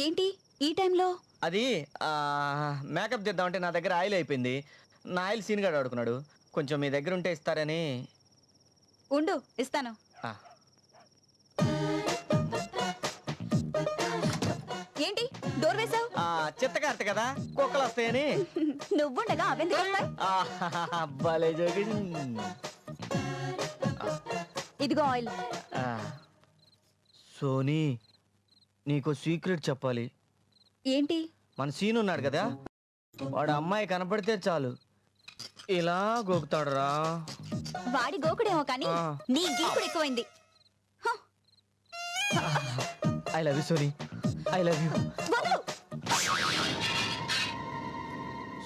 ఏంటి ఈ టైంలో? అది మేకప్ చేద్దామంటే నా దగ్గర ఆయిల్ అయిపోయింది. నా ఆయిల్ సీన్ గాడు అడుగుతున్నాడు. కొంచెం మీ దగ్గర ఉంటే ఇస్తారని. ఉండు, ఇస్తాను. ఏంటి డోర్ వేసావు? చిత్తకార్తె కదా, కుక్కలు వస్తాయని. నువ్వుండగా అవెందుకు వస్తాయి? భలే జోకి. ఇదిగో ఆయిల్. సోనీ, నీకు సీక్రెట్ చెప్పాలి. ఏంటి? మన సీన్ ఉన్నాడు కదా, వాడు అమ్మాయి కనపడితే చాలు ఇలా గోకుతాడు రా. వాడి గోకుడేమో కానీ నీ గీకుడు ఎక్కువైంది. I love you Soni, I love you.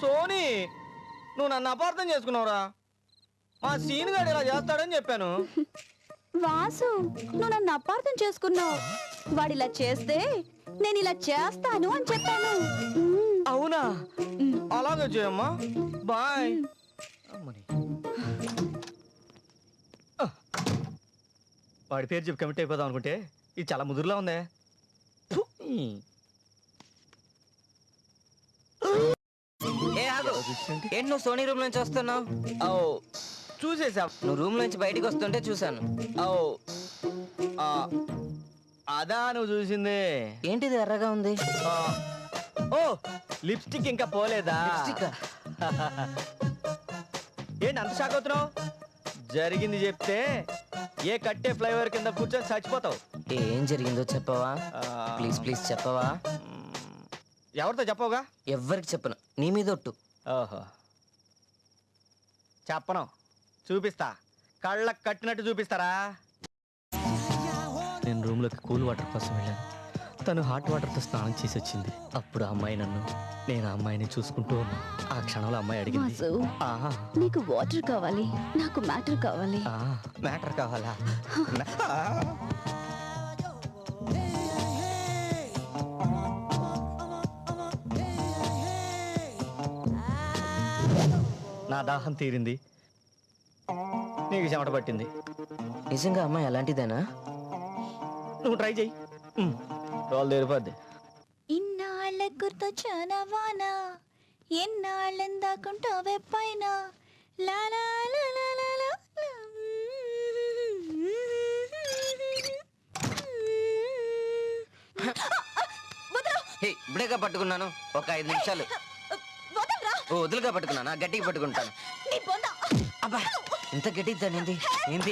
Soni, నువ్వు నన్ను అపార్థం చేసుకున్నావురా. మా సీన్ గాడు ఇలా చేస్తాడని చెప్పాను. వాసు, నువ్వు నన్ను అపార్థం చేసుకున్నావు. వాడిలా చేస్తే నేను ఇలా చేస్తాను అని చెప్పాను. అవునా? అలాగే చేయమ్మా. బాయ్. వాడి పేరు చెప్పి కమిట్ అయిపోదాం అనుకుంటే ఇది చాలా ముదురులా ఉందే. ఏంటి నువ్వు సోనీ రూమ్ నుంచి వస్తున్నావు? చూసేసా. నువ్వు రూమ్ నుంచి బయటికి వస్తుంటే చూసాను. అదా నువ్వు చూసింది? ఏంటిది ఎర్రగా ఉంది? ఓ, లిప్స్టిక్ ఇంకా పోలేదా? ఏంటి అంత షాక్ అవుతున్నావు? జరిగింది చెప్తే ఏ కట్టే ఫ్లైఓవర్ కింద కూర్చొని చచ్చిపోతావు. ఏం జరిగిందో చెప్పవా? ప్లీజ్ ప్లీజ్ చెప్పవా? ఎవరితో చెప్పవుగా? ఎవ్వరికి చెప్పను, నీ మీద ఒట్టు. ఓహో, చెప్పను. చూపిస్తా, కళ్ళకు కట్టినట్టు చూపిస్తారా. నేను రూమ్లోకి కూల్ వాటర్ కోసం వెళ్ళాను. తను హాట్ వాటర్తో స్నానం చేసి వచ్చింది. అప్పుడు అమ్మాయి నన్ను, నేను ఆ అమ్మాయిని చూసుకుంటూ ఉన్నా. ఆ క్షణంలో అమ్మాయి అడిగింది, నీకు వాటర్ కావాలి, నాకు మ్యాటర్ కావాలి. మ్యాటర్ కావాలా? నా దాహం తీరింది, నీకు చెమట పట్టింది. నిజంగా అమ్మాయి అలాంటిదేనా? నువ్వు ట్రై చెయ్యి, రోల్ తీరిపోద్ది. ఇన్నాళ్ళ గుర్తొచ్చానవానా, ఎన్నాళ్ళెందాకుంటావే పైన. ఇప్పుడేగా పట్టుకున్నాను, ఒక 5 నిమిషాలు. వదులుగా పట్టుకున్నానా? గట్టిగా పట్టుకుంటాను. అబ్బా, ఇంత గట్టిగా ఏంటి?